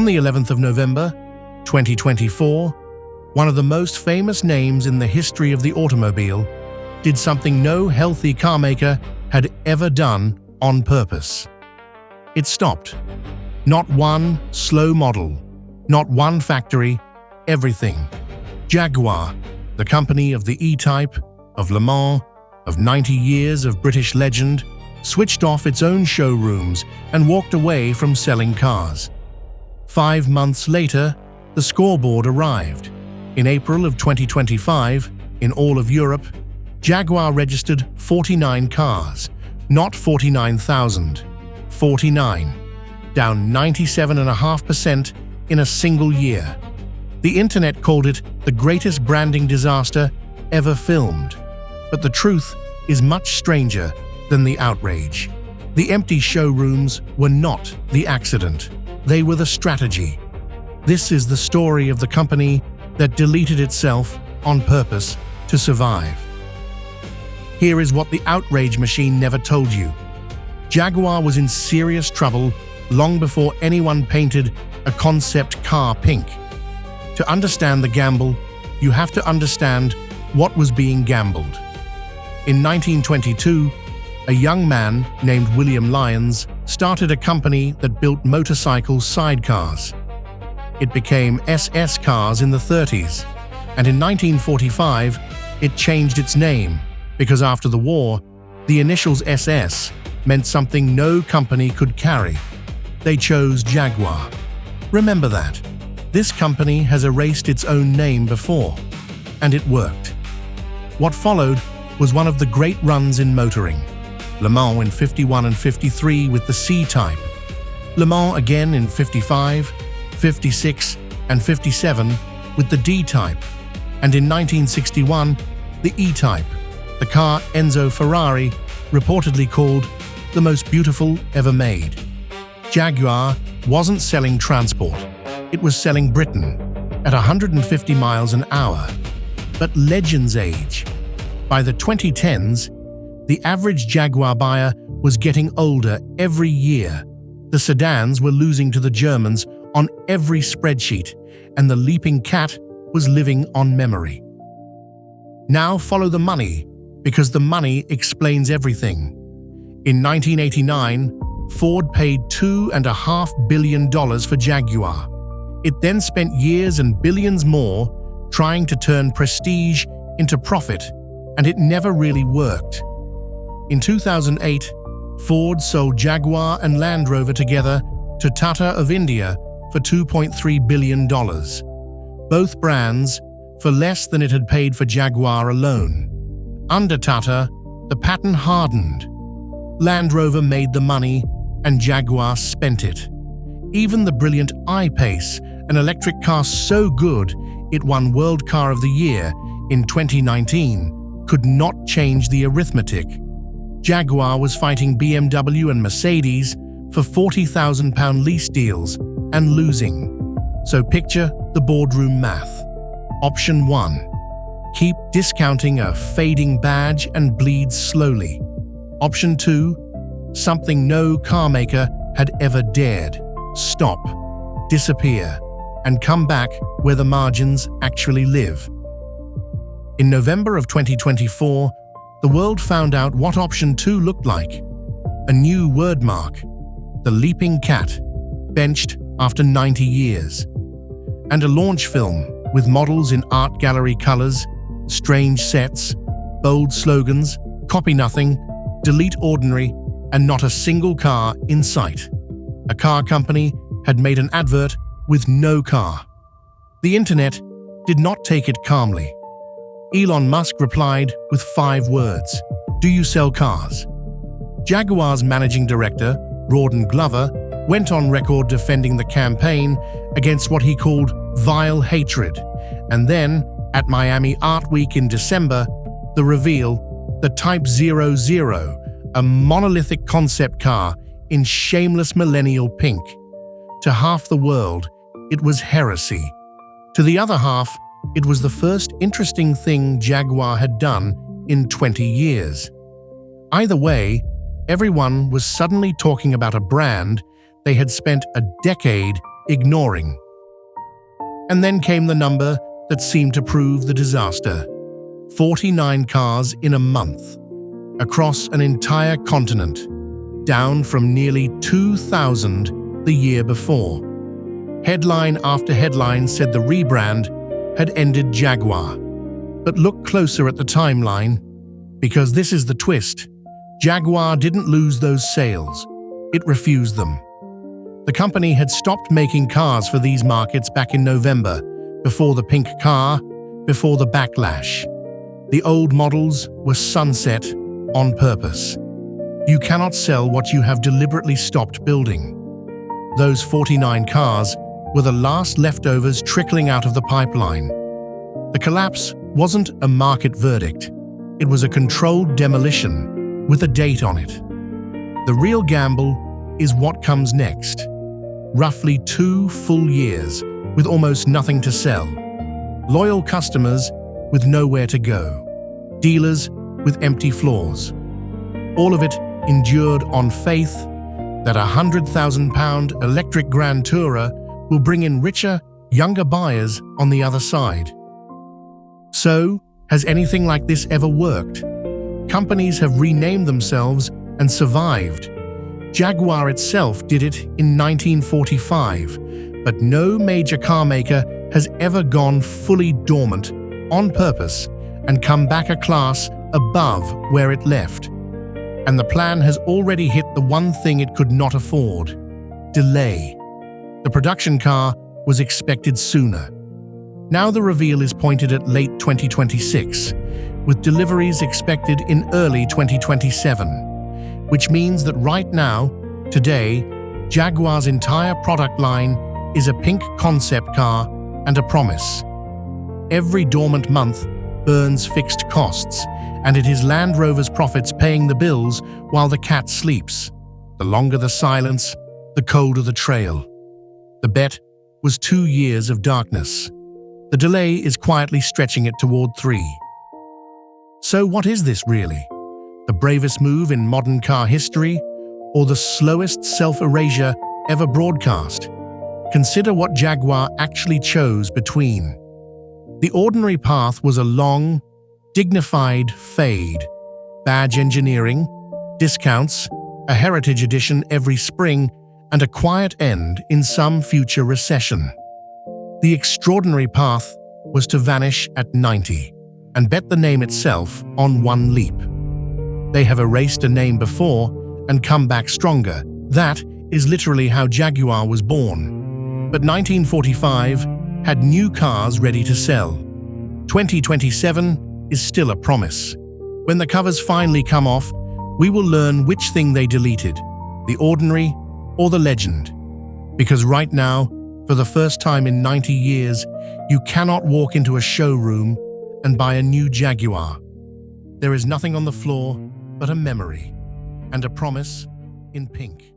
On the 11th of November, 2024, one of the most famous names in the history of the automobile did something no healthy carmaker had ever done on purpose. It stopped. Not one slow model, not one factory, everything. Jaguar, the company of the E-Type, of Le Mans, of 90 years of British legend, switched off its own showrooms and walked away from selling cars. 5 months later, the scoreboard arrived. In April of 2025, in all of Europe, Jaguar registered 49 cars, not 49,000, 49, down 97.5% in a single year. The internet called it the greatest branding disaster ever filmed. But the truth is much stranger than the outrage. The empty showrooms were not the accident. They were the strategy. This is the story of the company that deleted itself on purpose to survive. Here is what the outrage machine never told you. Jaguar was in serious trouble long before anyone painted a concept car pink. To understand the gamble, you have to understand what was being gambled. In 1922, a young man named William Lyons started a company that built motorcycle sidecars. It became SS Cars in the 30s, and in 1945, it changed its name because after the war, the initials SS meant something no company could carry. They chose Jaguar. Remember that. This company has erased its own name before, and it worked. What followed was one of the great runs in motoring. Le Mans in 51 and 53 with the C-Type. Le Mans again in 55, 56, and 57 with the D-Type. And in 1961, the E-Type, the car Enzo Ferrari reportedly called the most beautiful ever made. Jaguar wasn't selling transport. It was selling Britain at 150 miles an hour. But legends age. By the 2010s, the average Jaguar buyer was getting older every year. The sedans were losing to the Germans on every spreadsheet, and the leaping cat was living on memory. Now follow the money, because the money explains everything. In 1989, Ford paid $2.5 billion for Jaguar. It then spent years and billions more trying to turn prestige into profit, and it never really worked. In 2008, Ford sold Jaguar and Land Rover together to Tata of India for $2.3 billion. Both brands for less than it had paid for Jaguar alone. Under Tata, the pattern hardened. Land Rover made the money and Jaguar spent it. Even the brilliant I-Pace, an electric car so good it won World Car of the Year in 2019, could not change the arithmetic. Jaguar was fighting BMW and Mercedes for £40,000 lease deals and losing. So picture the boardroom math. Option 1. Keep discounting a fading badge and bleed slowly. Option 2. Something no carmaker had ever dared. Stop, disappear, and come back where the margins actually live. In November of 2024, the world found out what option 2 looked like. A new word mark, the leaping cat, benched after 90 years. And a launch film with models in art gallery colors, strange sets, bold slogans, copy nothing, delete ordinary, and not a single car in sight. A car company had made an advert with no car. The internet did not take it calmly. Elon Musk replied with 5 words: "Do you sell cars?" Jaguar's managing director, Rawdon Glover, went on record defending the campaign against what he called vile hatred. And then, at Miami Art Week in December, the reveal, the Type 00, a monolithic concept car in shameless millennial pink. To half the world, it was heresy. To the other half, it was the first interesting thing Jaguar had done in 20 years. Either way, everyone was suddenly talking about a brand they had spent a decade ignoring. And then came the number that seemed to prove the disaster. 49 cars in a month, across an entire continent, down from nearly 2,000 the year before. Headline after headline said the rebrand had ended Jaguar. But look closer at the timeline, because this is the twist. Jaguar didn't lose those sales. It refused them. The company had stopped making cars for these markets back in November, before the pink car, before the backlash. The old models were sunset on purpose. You cannot sell what you have deliberately stopped building. Those 49 cars were the last leftovers trickling out of the pipeline. The collapse wasn't a market verdict. It was a controlled demolition with a date on it. The real gamble is what comes next. Roughly 2 full years with almost nothing to sell. Loyal customers with nowhere to go. Dealers with empty floors. All of it endured on faith that a £100,000 electric Grand Tourer will bring in richer, younger buyers on the other side. So, has anything like this ever worked? Companies have renamed themselves and survived. Jaguar itself did it in 1945, but no major car maker has ever gone fully dormant on purpose and come back a class above where it left. And the plan has already hit the one thing it could not afford: delay. The production car was expected sooner. Now the reveal is pointed at late 2026, with deliveries expected in early 2027, which means that right now, today, Jaguar's entire product line is a pink concept car and a promise. Every dormant month burns fixed costs, and it is Land Rover's profits paying the bills while the cat sleeps. The longer the silence, the colder the trail. The bet was 2 years of darkness. The delay is quietly stretching it toward 3. So what is this really? The bravest move in modern car history, or the slowest self-erasure ever broadcast? Consider what Jaguar actually chose between. The ordinary path was a long, dignified fade. Badge engineering, discounts, a heritage edition every spring, and a quiet end in some future recession. The extraordinary path was to vanish at 90 and bet the name itself on one leap. They have erased a name before and come back stronger. That is literally how Jaguar was born. But 1945 had new cars ready to sell. 2027 is still a promise. When the covers finally come off, we will learn which thing they deleted, the ordinary or the legend. Because right now, for the first time in 90 years, you cannot walk into a showroom and buy a new Jaguar. There is nothing on the floor but a memory and a promise in pink.